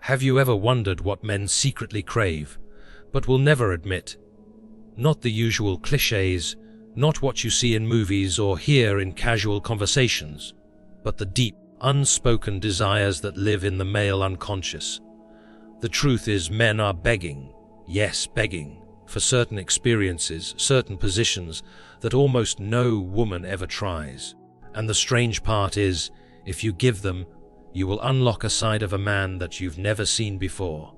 Have you ever wondered what men secretly crave, but will never admit? Not the usual clichés, not what you see in movies or hear in casual conversations, but the deep, unspoken desires that live in the male unconscious. The truth is, men are begging, yes, begging, for certain experiences, certain positions that almost no woman ever tries. And the strange part is, if you give them, you will unlock a side of a man that you've never seen before.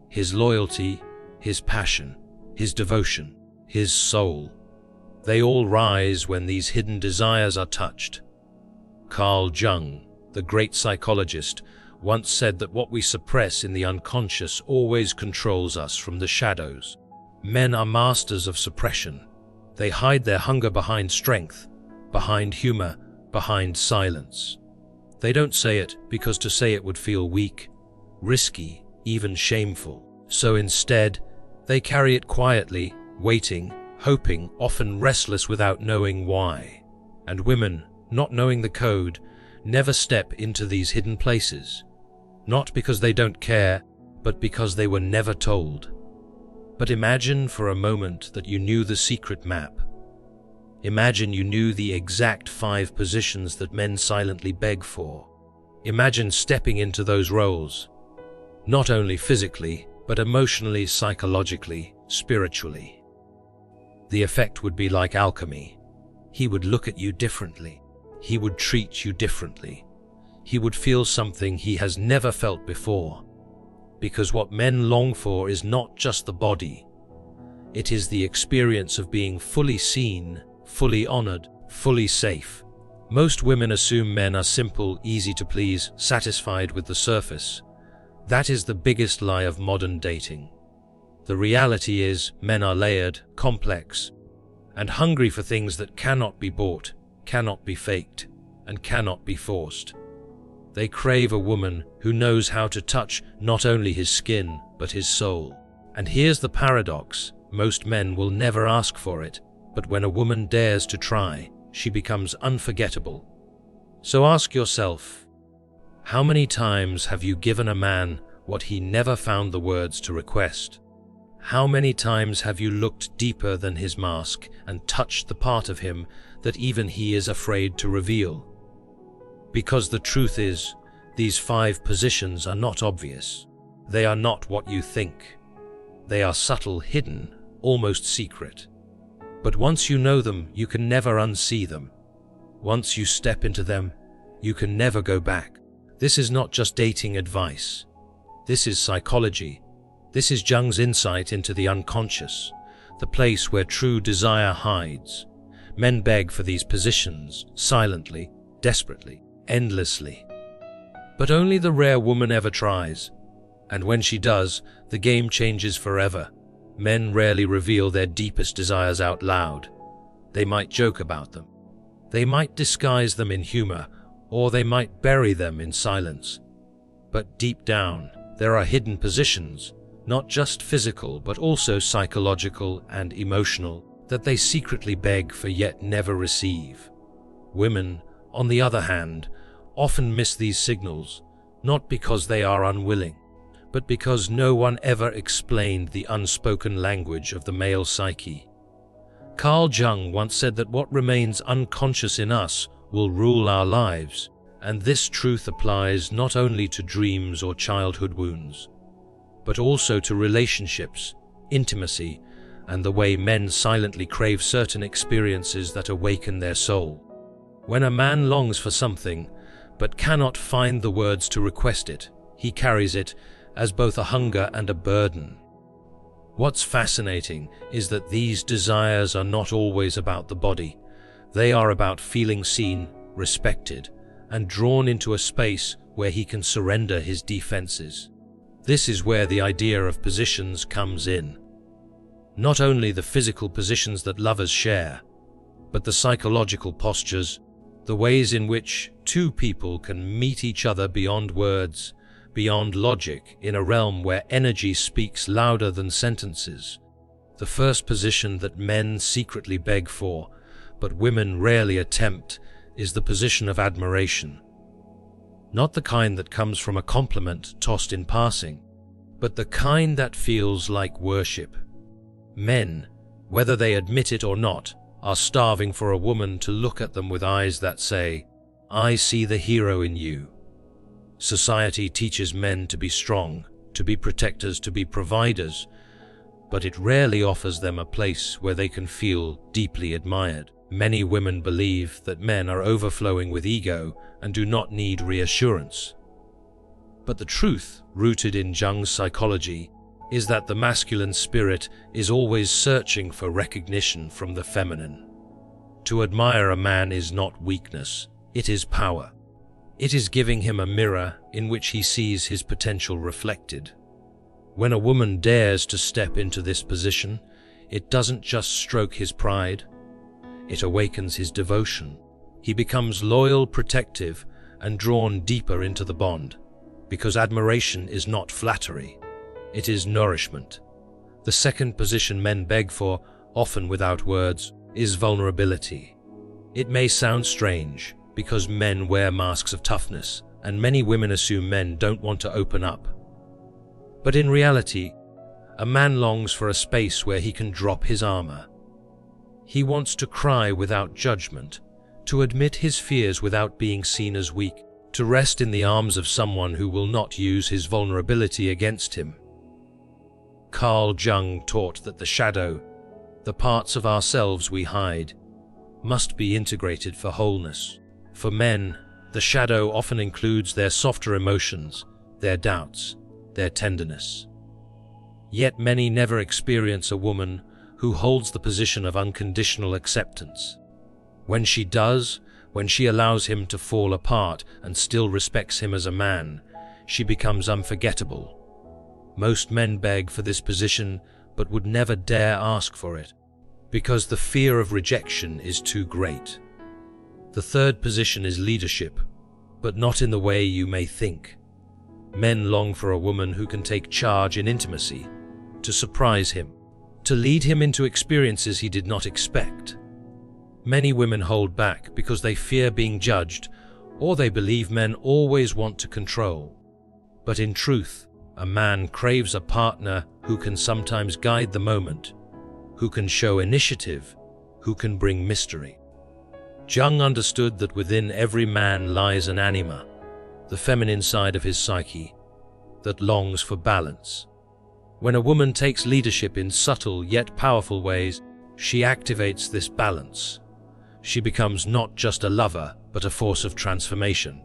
His loyalty, his passion, his devotion, his soul. They all rise when these hidden desires are touched. Carl Jung, the great psychologist, once said that what we suppress in the unconscious always controls us from the shadows. Men are masters of suppression. They hide their hunger behind strength, behind humor, behind silence. They don't say it because to say it would feel weak, risky, even shameful. So instead, they carry it quietly, waiting, hoping, often restless without knowing why. And women, not knowing the code, never step into these hidden places. Not because they don't care, but because they were never told. But imagine for a moment that you knew the secret map. Imagine you knew the exact 5 positions that men silently beg for. Imagine stepping into those roles, not only physically, but emotionally, psychologically, spiritually. The effect would be like alchemy. He would look at you differently. He would treat you differently. He would feel something he has never felt before. Because what men long for is not just the body. It is the experience of being fully seen, fully honored, fully safe. Most women assume men are simple, easy to please, satisfied with the surface. That is the biggest lie of modern dating. The reality is, men are layered, complex, and hungry for things that cannot be bought, cannot be faked, and cannot be forced. They crave a woman who knows how to touch not only his skin, but his soul. And here's the paradox: most men will never ask for it, but when a woman dares to try, she becomes unforgettable. So ask yourself, how many times have you given a man what he never found the words to request? How many times have you looked deeper than his mask and touched the part of him that even he is afraid to reveal? Because the truth is, these 5 positions are not obvious. They are not what you think. They are subtle, hidden, almost secret. But once you know them, you can never unsee them. Once you step into them, you can never go back. This is not just dating advice. This is psychology. This is Jung's insight into the unconscious, the place where true desire hides. Men beg for these positions, silently, desperately, endlessly. But only the rare woman ever tries. And when she does, the game changes forever. Men rarely reveal their deepest desires out loud. They might joke about them. They might disguise them in humor, or they might bury them in silence. But deep down, there are hidden positions, not just physical, but also psychological and emotional, that they secretly beg for yet never receive. Women, on the other hand, often miss these signals, not because they are unwilling, but because no one ever explained the unspoken language of the male psyche. Carl Jung once said that what remains unconscious in us will rule our lives, and this truth applies not only to dreams or childhood wounds, but also to relationships, intimacy, and the way men silently crave certain experiences that awaken their soul. When a man longs for something, but cannot find the words to request it, he carries it as both a hunger and a burden. What's fascinating is that these desires are not always about the body. They are about feeling seen, respected, and drawn into a space where he can surrender his defenses. This is where the idea of positions comes in. Not only the physical positions that lovers share, but the psychological postures, the ways in which 2 people can meet each other beyond words, beyond logic, in a realm where energy speaks louder than sentences. The first position that men secretly beg for, but women rarely attempt, is the position of admiration. Not the kind that comes from a compliment tossed in passing, but the kind that feels like worship. Men, whether they admit it or not, are starving for a woman to look at them with eyes that say, "I see the hero in you." Society teaches men to be strong, to be protectors, to be providers, but it rarely offers them a place where they can feel deeply admired. Many women believe that men are overflowing with ego and do not need reassurance. But the truth, rooted in Jung's psychology, is that the masculine spirit is always searching for recognition from the feminine. To admire a man is not weakness, it is power. It is giving him a mirror in which he sees his potential reflected. When a woman dares to step into this position, it doesn't just stroke his pride, it awakens his devotion. He becomes loyal, protective, and drawn deeper into the bond, because admiration is not flattery, it is nourishment. The second position men beg for, often without words, is vulnerability. It may sound strange, because men wear masks of toughness, and many women assume men don't want to open up. But in reality, a man longs for a space where he can drop his armor. He wants to cry without judgment, to admit his fears without being seen as weak, to rest in the arms of someone who will not use his vulnerability against him. Carl Jung taught that the shadow, the parts of ourselves we hide, must be integrated for wholeness. For men, the shadow often includes their softer emotions, their doubts, their tenderness. Yet many never experience a woman who holds the position of unconditional acceptance. When she does, when she allows him to fall apart and still respects him as a man, she becomes unforgettable. Most men beg for this position but would never dare ask for it, because the fear of rejection is too great. The third position is leadership, but not in the way you may think. Men long for a woman who can take charge in intimacy, to surprise him, to lead him into experiences he did not expect. Many women hold back because they fear being judged, or they believe men always want to control. But in truth, a man craves a partner who can sometimes guide the moment, who can show initiative, who can bring mystery. Jung understood that within every man lies an anima, the feminine side of his psyche, that longs for balance. When a woman takes leadership in subtle yet powerful ways, she activates this balance. She becomes not just a lover, but a force of transformation.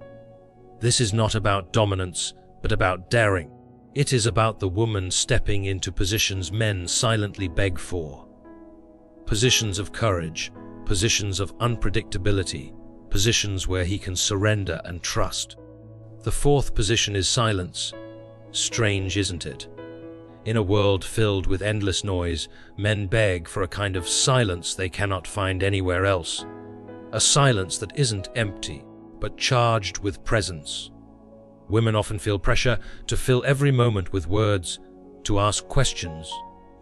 This is not about dominance, but about daring. It is about the woman stepping into positions men silently beg for. Positions of courage, positions of unpredictability, positions where he can surrender and trust. The fourth position is silence. Strange, isn't it? In a world filled with endless noise, men beg for a kind of silence they cannot find anywhere else. A silence that isn't empty, but charged with presence. Women often feel pressure to fill every moment with words, to ask questions,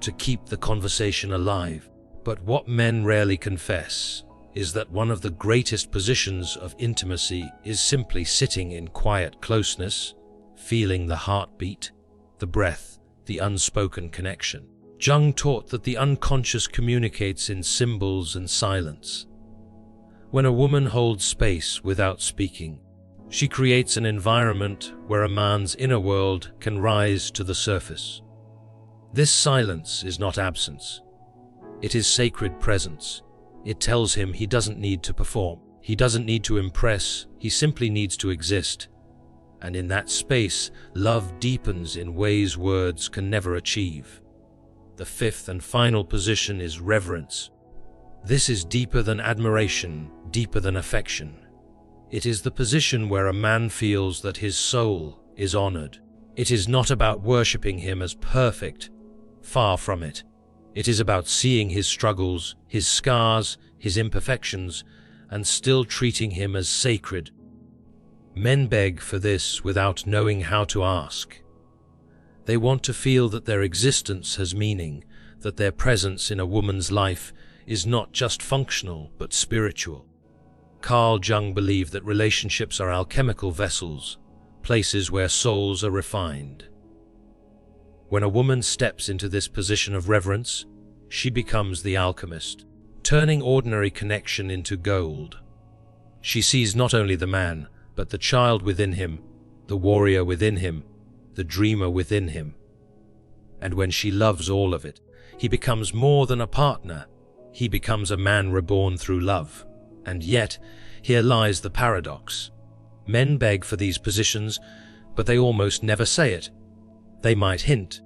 to keep the conversation alive. But what men rarely confess is that one of the greatest positions of intimacy is simply sitting in quiet closeness, feeling the heartbeat, the breath, the unspoken connection. Jung taught that the unconscious communicates in symbols and silence. When a woman holds space without speaking, she creates an environment where a man's inner world can rise to the surface. This silence is not absence. It is sacred presence. It tells him he doesn't need to perform. He doesn't need to impress. He simply needs to exist. And in that space, love deepens in ways words can never achieve. The fifth and final position is reverence. This is deeper than admiration, deeper than affection. It is the position where a man feels that his soul is honored. It is not about worshipping him as perfect. Far from it. It is about seeing his struggles, his scars, his imperfections, and still treating him as sacred. Men beg for this without knowing how to ask. They want to feel that their existence has meaning, that their presence in a woman's life is not just functional but spiritual. Carl Jung believed that relationships are alchemical vessels, places where souls are refined. When a woman steps into this position of reverence, she becomes the alchemist, turning ordinary connection into gold. She sees not only the man, but the child within him, the warrior within him, the dreamer within him. And when she loves all of it, he becomes more than a partner. He becomes a man reborn through love. And yet, here lies the paradox. Men beg for these positions, but they almost never say it. They might hint,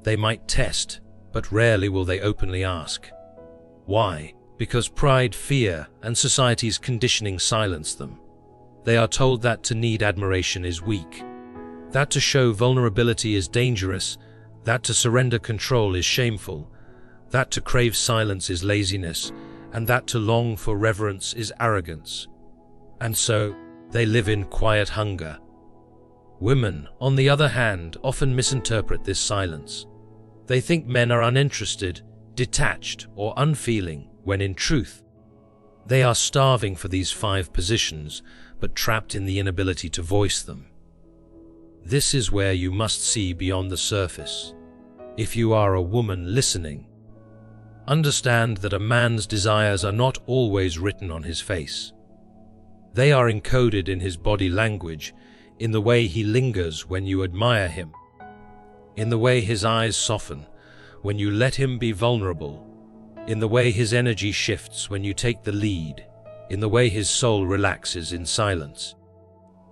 they might test, but rarely will they openly ask. Why? Because pride, fear, and society's conditioning silence them. They are told that to need admiration is weak, that to show vulnerability is dangerous, that to surrender control is shameful, that to crave silence is laziness, and that to long for reverence is arrogance. And so, they live in quiet hunger. Women, on the other hand, often misinterpret this silence. They think men are uninterested, detached, or unfeeling, when in truth, they are starving for these 5 positions, but trapped in the inability to voice them. This is where you must see beyond the surface. If you are a woman listening, understand that a man's desires are not always written on his face. They are encoded in his body language, in the way he lingers when you admire him, in the way his eyes soften when you let him be vulnerable, in the way his energy shifts when you take the lead, in the way his soul relaxes in silence,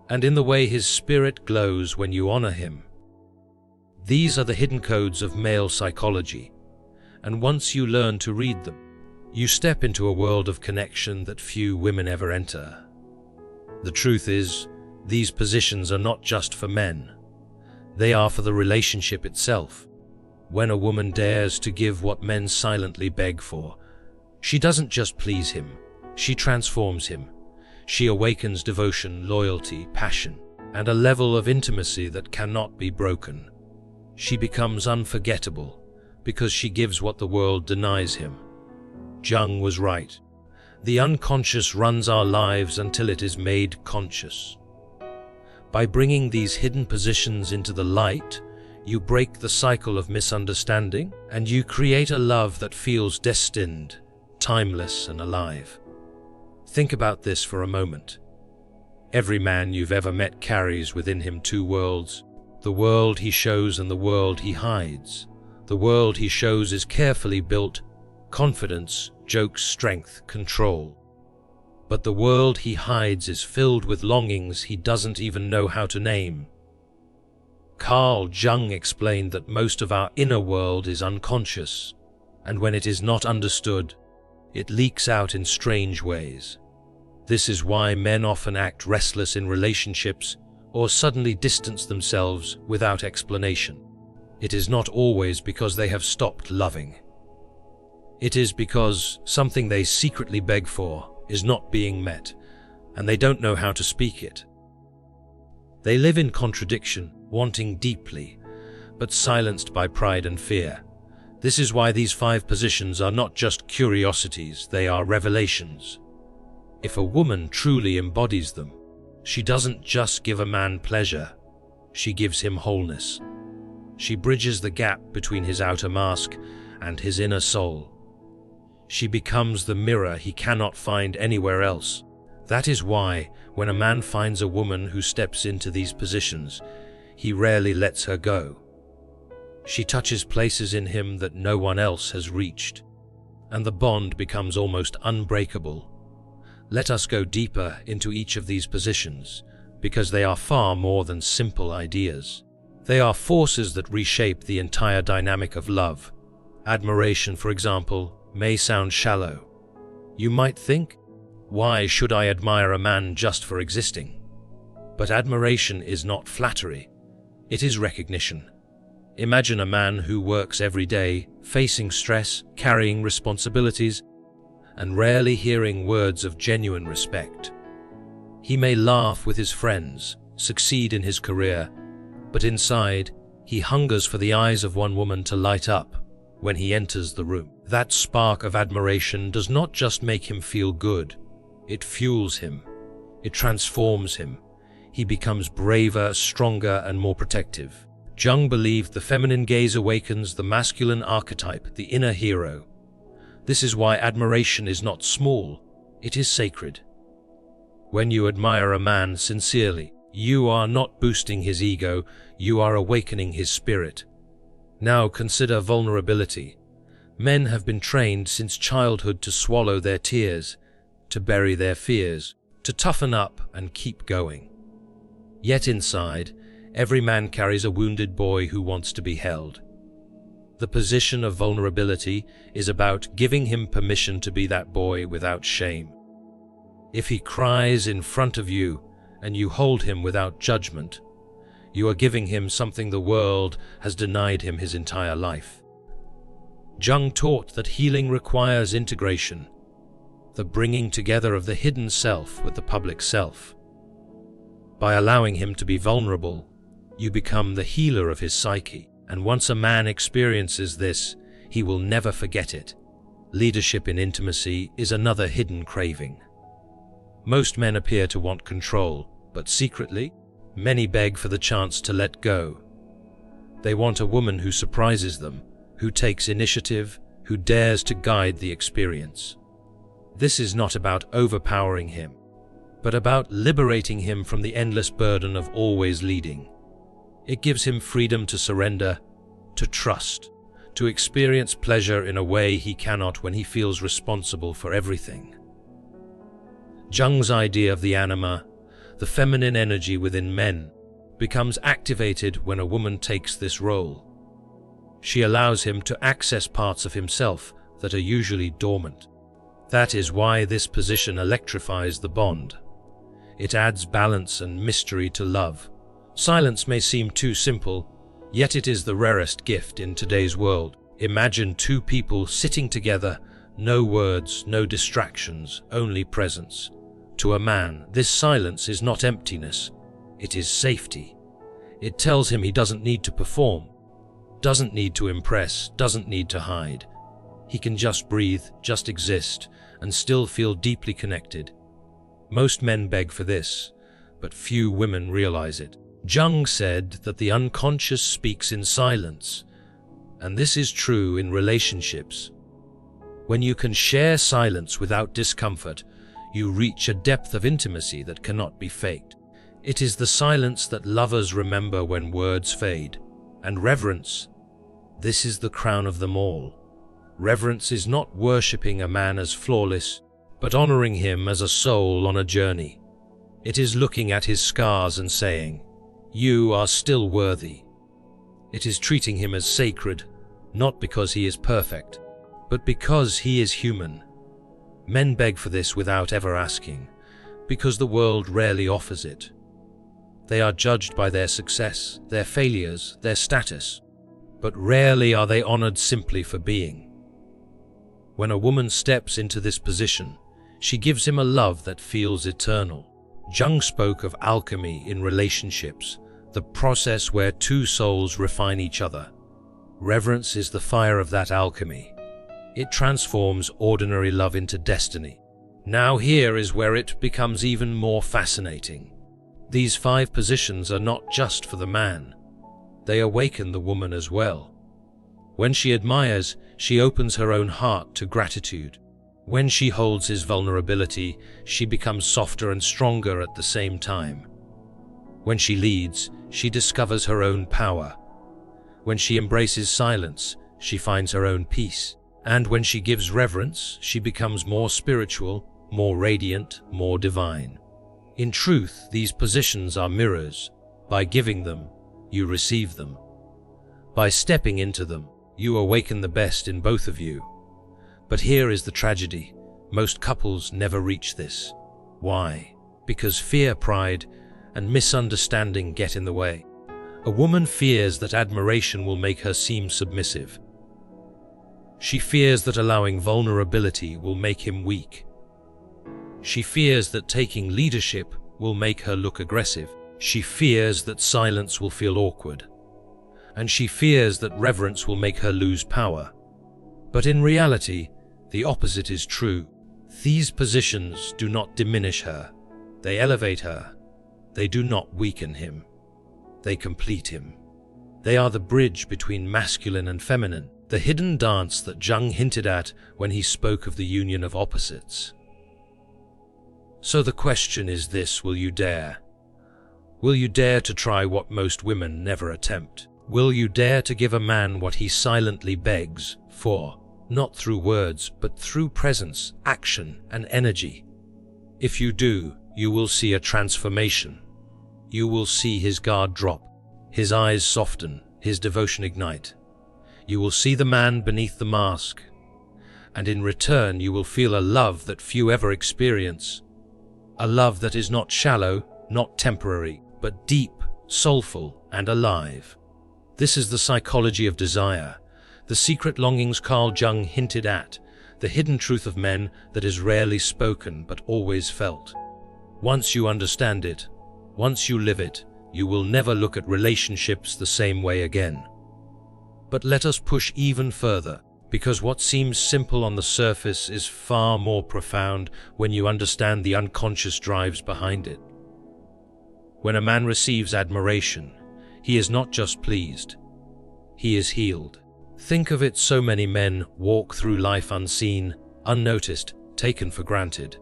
and in the way his spirit glows when you honor him. These are the hidden codes of male psychology, and once you learn to read them, you step into a world of connection that few women ever enter. The truth is, these positions are not just for men. They are for the relationship itself. When a woman dares to give what men silently beg for, she doesn't just please him, she transforms him. She awakens devotion, loyalty, passion, and a level of intimacy that cannot be broken. She becomes unforgettable because she gives what the world denies him. Jung was right. The unconscious runs our lives until it is made conscious. By bringing these hidden positions into the light, you break the cycle of misunderstanding, and you create a love that feels destined, timeless, and alive. Think about this for a moment. Every man you've ever met carries within him 2 worlds, the world he shows and the world he hides. The world he shows is carefully built, confidence, jokes, strength, control. But the world he hides is filled with longings he doesn't even know how to name. Carl Jung explained that most of our inner world is unconscious, and when it is not understood, it leaks out in strange ways. This is why men often act restless in relationships or suddenly distance themselves without explanation. It is not always because they have stopped loving. It is because something they secretly beg for is not being met, and they don't know how to speak it. They live in contradiction, wanting deeply, but silenced by pride and fear. This is why these 5 positions are not just curiosities, they are revelations. If a woman truly embodies them, she doesn't just give a man pleasure, she gives him wholeness. She bridges the gap between his outer mask and his inner soul. She becomes the mirror he cannot find anywhere else. That is why, when a man finds a woman who steps into these positions, he rarely lets her go. She touches places in him that no one else has reached, and the bond becomes almost unbreakable. Let us go deeper into each of these positions, because they are far more than simple ideas. They are forces that reshape the entire dynamic of love. Admiration, for example, may sound shallow. You might think, why should I admire a man just for existing? But admiration is not flattery, it is recognition. Imagine a man who works every day, facing stress, carrying responsibilities, and rarely hearing words of genuine respect. He may laugh with his friends, succeed in his career, but inside, he hungers for the eyes of one woman to light up when he enters the room. That spark of admiration does not just make him feel good, It fuels him. It transforms him. He becomes braver, stronger, and more protective. Jung believed the feminine gaze awakens the masculine archetype, the inner hero. This is why admiration is not small, it is sacred. When you admire a man sincerely, you are not boosting his ego, you are awakening his spirit. Now consider vulnerability. Men have been trained since childhood to swallow their tears, to bury their fears, to toughen up and keep going. Yet inside, every man carries a wounded boy who wants to be held. The position of vulnerability is about giving him permission to be that boy without shame. If he cries in front of you and you hold him without judgment, you are giving him something the world has denied him his entire life. Jung taught that healing requires integration, the bringing together of the hidden self with the public self. By allowing him to be vulnerable, you become the healer of his psyche, and once a man experiences this, he will never forget it. Leadership in intimacy is another hidden craving. Most men appear to want control, but secretly, many beg for the chance to let go. They want a woman who surprises them, who takes initiative, who dares to guide the experience. This is not about overpowering him, but about liberating him from the endless burden of always leading. It gives him freedom to surrender, to trust, to experience pleasure in a way he cannot when he feels responsible for everything. Jung's idea of the anima, the feminine energy within men, becomes activated when a woman takes this role. She allows him to access parts of himself that are usually dormant. That is why this position electrifies the bond. It adds balance and mystery to love. Silence may seem too simple, yet it is the rarest gift in today's world. Imagine two people sitting together, no words, no distractions, only presence. To a man, this silence is not emptiness, it is safety. It tells him he doesn't need to perform, doesn't need to impress, doesn't need to hide. He can just breathe, just exist, and still feel deeply connected. Most men beg for this, but few women realize it. Jung said that the unconscious speaks in silence, and this is true in relationships. When you can share silence without discomfort, you reach a depth of intimacy that cannot be faked. It is the silence that lovers remember when words fade. And reverence, this is the crown of them all. Reverence is not worshipping a man as flawless, but honoring him as a soul on a journey. It is looking at his scars and saying, "You are still worthy." It is treating him as sacred, not because he is perfect, but because he is human. Men beg for this without ever asking, because the world rarely offers it. They are judged by their success, their failures, their status, but rarely are they honored simply for being. When a woman steps into this position, she gives him a love that feels eternal. Jung spoke of alchemy in relationships, the process where two souls refine each other. Reverence is the fire of that alchemy. It transforms ordinary love into destiny. Now here is where it becomes even more fascinating. These 5 positions are not just for the man. They awaken the woman as well. When she admires, she opens her own heart to gratitude. When she holds his vulnerability, she becomes softer and stronger at the same time. When she leads, she discovers her own power. When she embraces silence, she finds her own peace. And when she gives reverence, she becomes more spiritual, more radiant, more divine. In truth, these positions are mirrors. By giving them, you receive them. By stepping into them, you awaken the best in both of you. But here is the tragedy. Most couples never reach this. Why? Because fear, pride, and misunderstanding get in the way. A woman fears that admiration will make her seem submissive. She fears that allowing vulnerability will make him weak. She fears that taking leadership will make her look aggressive. She fears that silence will feel awkward. And she fears that reverence will make her lose power. But in reality, the opposite is true. These positions do not diminish her. They elevate her. They do not weaken him. They complete him. They are the bridge between masculine and feminine, the hidden dance that Jung hinted at when he spoke of the union of opposites. So the question is this: will you dare? Will you dare to try what most women never attempt? Will you dare to give a man what he silently begs for, not through words, but through presence, action, and energy? If you do, you will see a transformation. You will see his guard drop, his eyes soften, his devotion ignite. You will see the man beneath the mask, and in return you will feel a love that few ever experience. A love that is not shallow, not temporary, but deep, soulful, and alive. This is the psychology of desire, the secret longings Carl Jung hinted at, the hidden truth of men that is rarely spoken but always felt. Once you understand it, once you live it, you will never look at relationships the same way again. But let us push even further, because what seems simple on the surface is far more profound when you understand the unconscious drives behind it. When a man receives admiration, he is not just pleased, he is healed. Think of it: so many men walk through life unseen, unnoticed, taken for granted.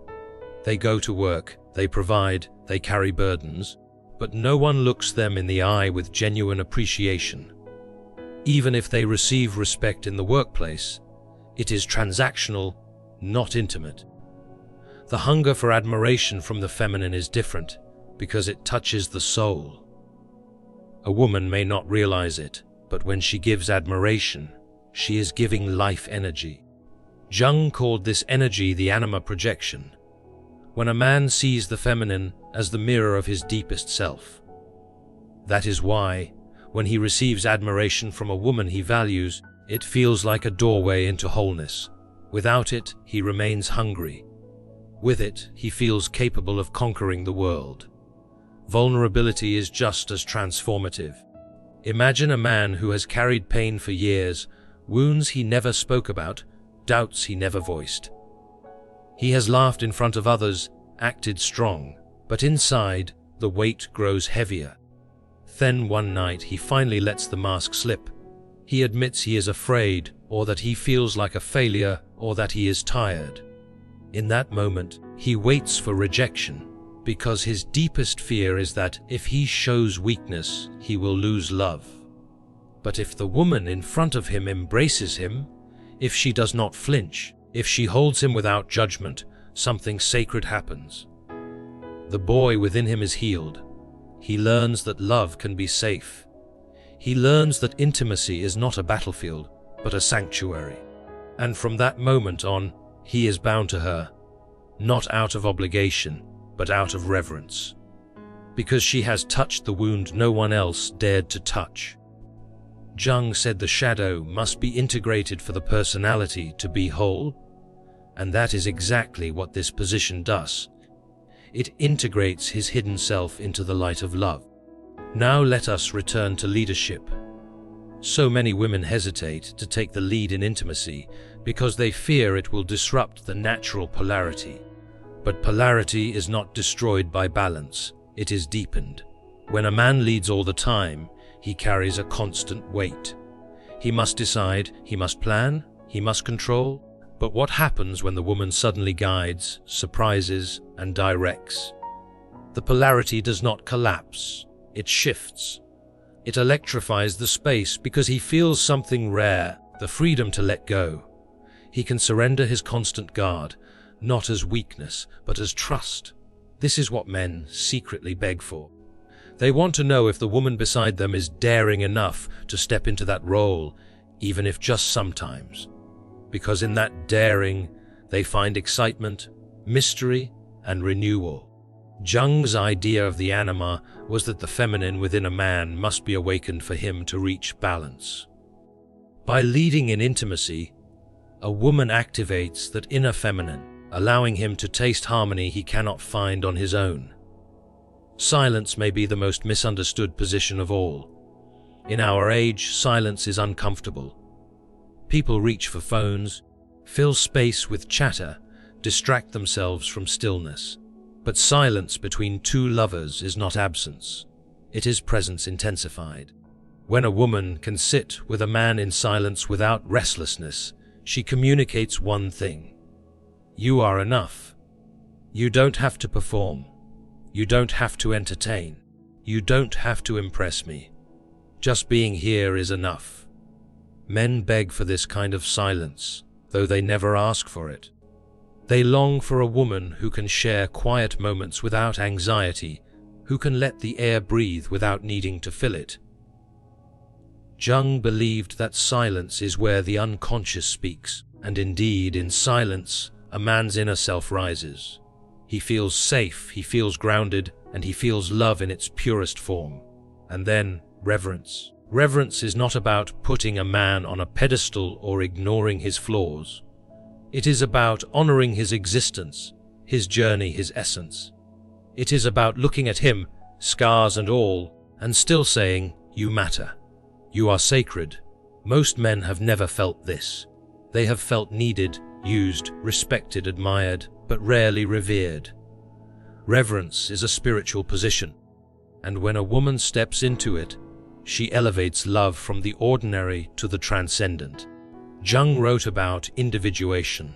They go to work, they provide, they carry burdens, but no one looks them in the eye with genuine appreciation. Even if they receive respect in the workplace, it is transactional, not intimate. The hunger for admiration from the feminine is different, because it touches the soul. A woman may not realize it, but when she gives admiration, she is giving life energy. Jung called this energy the anima projection. When a man sees the feminine as the mirror of his deepest self. That is why, when he receives admiration from a woman he values, it feels like a doorway into wholeness. Without it, he remains hungry. With it, he feels capable of conquering the world. Vulnerability is just as transformative. Imagine a man who has carried pain for years, wounds he never spoke about, doubts he never voiced. He has laughed in front of others, acted strong, but inside, the weight grows heavier. Then one night he finally lets the mask slip. He admits he is afraid, or that he feels like a failure, or that he is tired. In that moment, he waits for rejection, because his deepest fear is that if he shows weakness, he will lose love. But if the woman in front of him embraces him, if she does not flinch, if she holds him without judgment, something sacred happens. The boy within him is healed. He learns that love can be safe. He learns that intimacy is not a battlefield, but a sanctuary. And from that moment on, he is bound to her, not out of obligation, but out of reverence. Because she has touched the wound no one else dared to touch. Jung said the shadow must be integrated for the personality to be whole, and that is exactly what this position does. It integrates his hidden self into the light of love. Now let us return to leadership. So many women hesitate to take the lead in intimacy because they fear it will disrupt the natural polarity. But polarity is not destroyed by balance, it is deepened. When a man leads all the time, he carries a constant weight. He must decide, he must plan, he must control. But what happens when the woman suddenly guides, surprises, and directs? The polarity does not collapse, it shifts. It electrifies the space because he feels something rare, the freedom to let go. He can surrender his constant guard, not as weakness, but as trust. This is what men secretly beg for. They want to know if the woman beside them is daring enough to step into that role, even if just sometimes. Because in that daring, they find excitement, mystery, and renewal. Jung's idea of the anima was that the feminine within a man must be awakened for him to reach balance. By leading in intimacy, a woman activates that inner feminine, allowing him to taste harmony he cannot find on his own. Silence may be the most misunderstood position of all. In our age, silence is uncomfortable. People reach for phones, fill space with chatter, distract themselves from stillness. But silence between two lovers is not absence. It is presence intensified. When a woman can sit with a man in silence without restlessness, she communicates one thing: you are enough. You don't have to perform. You don't have to entertain. You don't have to impress me. Just being here is enough. Men beg for this kind of silence, though they never ask for it. They long for a woman who can share quiet moments without anxiety, who can let the air breathe without needing to fill it. Jung believed that silence is where the unconscious speaks, and indeed, in silence, a man's inner self rises. He feels safe, he feels grounded, and he feels love in its purest form. And then, reverence. Reverence is not about putting a man on a pedestal or ignoring his flaws. It is about honoring his existence, his journey, his essence. It is about looking at him, scars and all, and still saying, "You matter. You are sacred." Most men have never felt this. They have felt needed, used, respected, admired, but rarely revered. Reverence is a spiritual position, and when a woman steps into it, she elevates love from the ordinary to the transcendent. Jung wrote about individuation,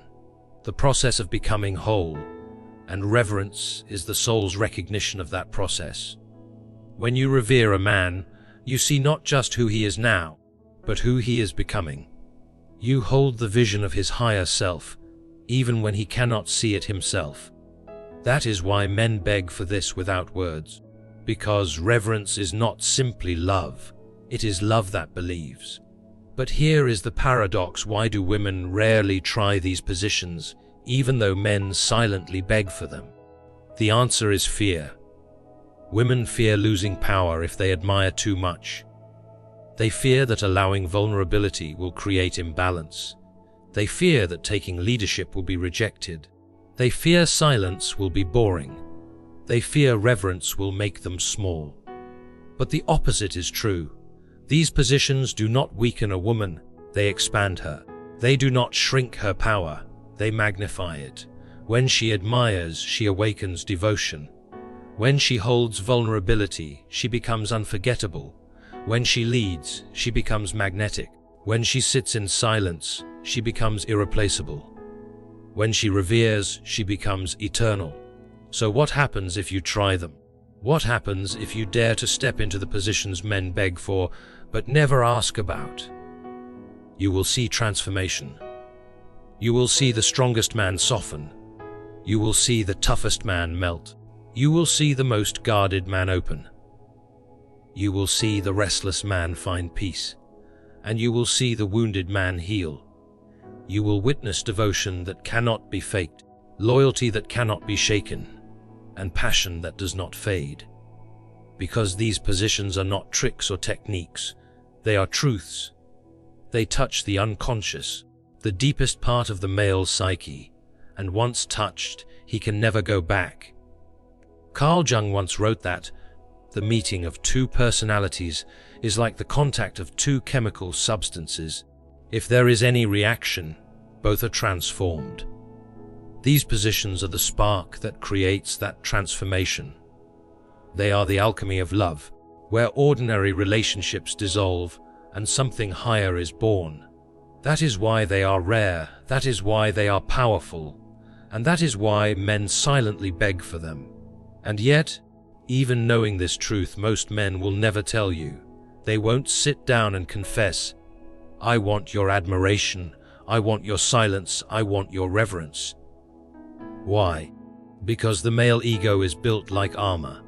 the process of becoming whole, and reverence is the soul's recognition of that process. When you revere a man, you see not just who he is now, but who he is becoming. You hold the vision of his higher self, even when he cannot see it himself. That is why men beg for this without words, because reverence is not simply love, it is love that believes. But here is the paradox: why do women rarely try these positions, even though men silently beg for them? The answer is fear. Women fear losing power if they admire too much. They fear that allowing vulnerability will create imbalance. They fear that taking leadership will be rejected. They fear silence will be boring. They fear reverence will make them small. But the opposite is true. These positions do not weaken a woman, they expand her. They do not shrink her power, they magnify it. When she admires, she awakens devotion. When she holds vulnerability, she becomes unforgettable. When she leads, she becomes magnetic. When she sits in silence, she becomes irreplaceable. When she reveres, she becomes eternal. So what happens if you try them? What happens if you dare to step into the positions men beg for, but never ask about? You will see transformation. You will see the strongest man soften. You will see the toughest man melt. You will see the most guarded man open. You will see the restless man find peace. And you will see the wounded man heal. You will witness devotion that cannot be faked, loyalty that cannot be shaken, and passion that does not fade. Because these positions are not tricks or techniques, they are truths. They touch the unconscious, the deepest part of the male psyche, and once touched, he can never go back. Carl Jung once wrote that the meeting of two personalities is like the contact of two chemical substances. If there is any reaction, both are transformed. These positions are the spark that creates that transformation. They are the alchemy of love, where ordinary relationships dissolve and something higher is born. That is why they are rare, that is why they are powerful, and that is why men silently beg for them. And yet, even knowing this truth, most men will never tell you. They won't sit down and confess, "I want your admiration, I want your silence, I want your reverence." Why? Because the male ego is built like armor.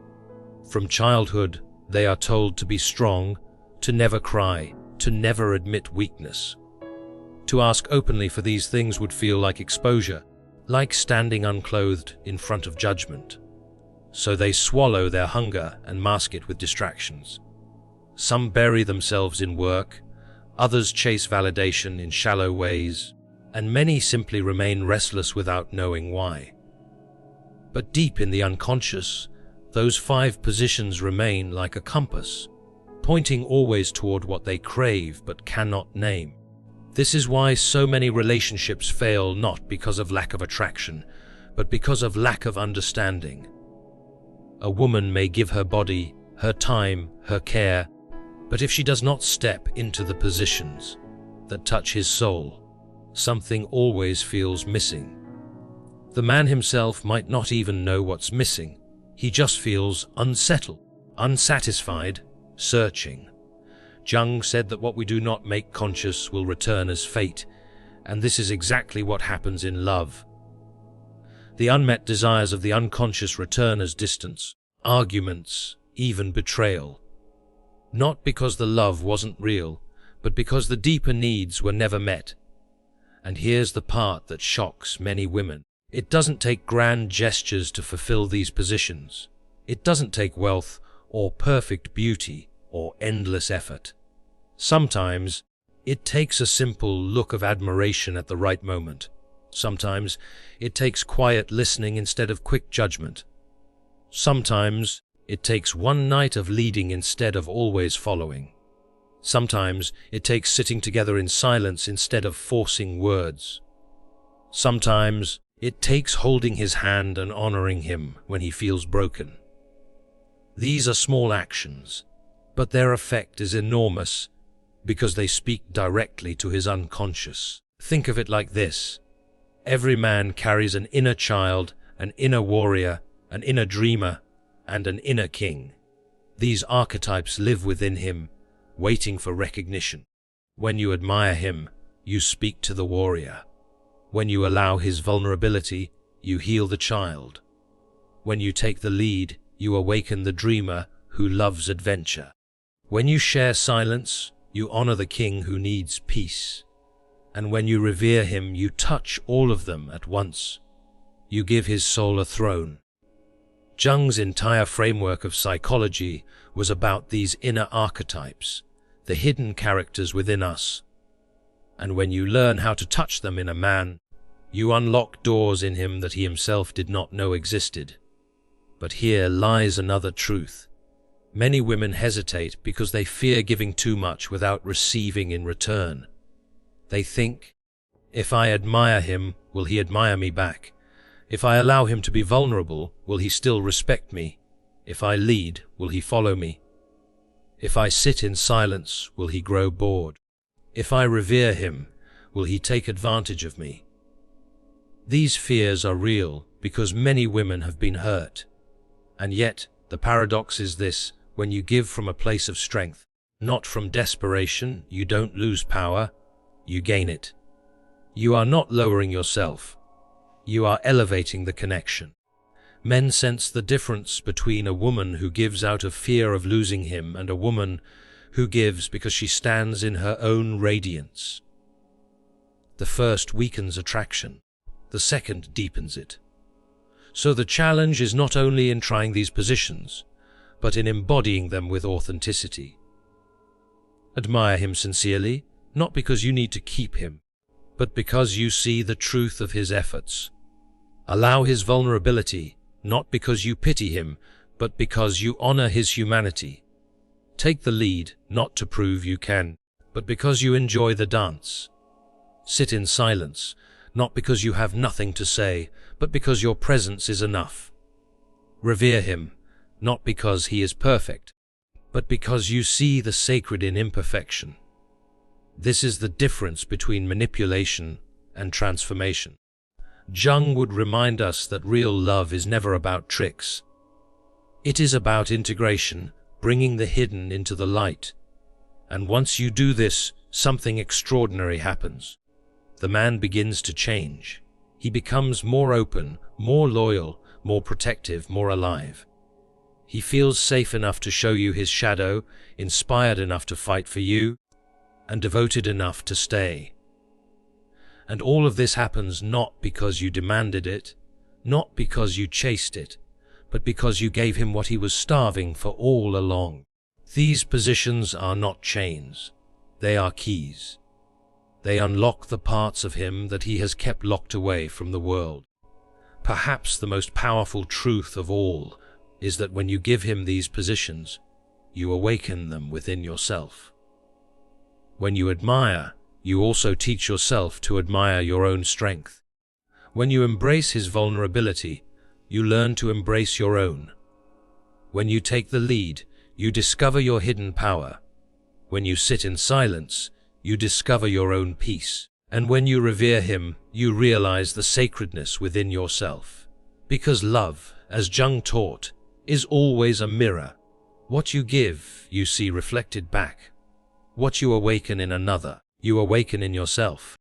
From childhood, they are told to be strong, to never cry, to never admit weakness. To ask openly for these things would feel like exposure, like standing unclothed in front of judgment. So they swallow their hunger and mask it with distractions. Some bury themselves in work, others chase validation in shallow ways, and many simply remain restless without knowing why. But deep in the unconscious, those 5 positions remain like a compass, pointing always toward what they crave but cannot name. This is why so many relationships fail, not because of lack of attraction, but because of lack of understanding. A woman may give her body, her time, her care, but if she does not step into the positions that touch his soul, something always feels missing. The man himself might not even know what's missing. He just feels unsettled, unsatisfied, searching. Jung said that what we do not make conscious will return as fate, and this is exactly what happens in love. The unmet desires of the unconscious return as distance, arguments, even betrayal. Not because the love wasn't real, but because the deeper needs were never met. And here's the part that shocks many women. It doesn't take grand gestures to fulfill these positions. It doesn't take wealth or perfect beauty or endless effort. Sometimes it takes a simple look of admiration at the right moment. Sometimes it takes quiet listening instead of quick judgment. Sometimes it takes one night of leading instead of always following. Sometimes it takes sitting together in silence instead of forcing words. Sometimes it takes holding his hand and honoring him when he feels broken. These are small actions, but their effect is enormous because they speak directly to his unconscious. Think of it like this. Every man carries an inner child, an inner warrior, an inner dreamer, and an inner king. These archetypes live within him, waiting for recognition. When you admire him, you speak to the warrior. When you allow his vulnerability, you heal the child. When you take the lead, you awaken the dreamer who loves adventure. When you share silence, you honor the king who needs peace. And when you revere him, you touch all of them at once. You give his soul a throne. Jung's entire framework of psychology was about these inner archetypes, the hidden characters within us. And when you learn how to touch them in a man, you unlock doors in him that he himself did not know existed. But here lies another truth. Many women hesitate because they fear giving too much without receiving in return. They think, if I admire him, will he admire me back? If I allow him to be vulnerable, will he still respect me? If I lead, will he follow me? If I sit in silence, will he grow bored? If I revere him, will he take advantage of me? These fears are real because many women have been hurt. And yet, the paradox is this: when you give from a place of strength, not from desperation, you don't lose power, you gain it. You are not lowering yourself. You are elevating the connection. Men sense the difference between a woman who gives out of fear of losing him and a woman who gives because she stands in her own radiance. The first weakens attraction. The second deepens it. So the challenge is not only in trying these positions, but in embodying them with authenticity. Admire him sincerely, not because you need to keep him, but because you see the truth of his efforts. Allow his vulnerability, not because you pity him, but because you honor his humanity. Take the lead, not to prove you can, but because you enjoy the dance. Sit in silence, not because you have nothing to say, but because your presence is enough. Revere him, not because he is perfect, but because you see the sacred in imperfection. This is the difference between manipulation and transformation. Jung would remind us that real love is never about tricks. It is about integration, bringing the hidden into the light. And once you do this, something extraordinary happens. The man begins to change. He becomes more open, more loyal, more protective, more alive. He feels safe enough to show you his shadow, inspired enough to fight for you, and devoted enough to stay. And all of this happens not because you demanded it, not because you chased it, but because you gave him what he was starving for all along. These positions are not chains. They are keys. They unlock the parts of him that he has kept locked away from the world. Perhaps the most powerful truth of all is that when you give him these positions, you awaken them within yourself. When you admire, You also teach yourself to admire your own strength. When you embrace his vulnerability, you learn to embrace your own. When you take the lead, you discover your hidden power. When you sit in silence, you discover your own peace. And when you revere him, you realize the sacredness within yourself. Because love, as Jung taught, is always a mirror. What you give, you see reflected back. What you awaken in another, you awaken in yourself.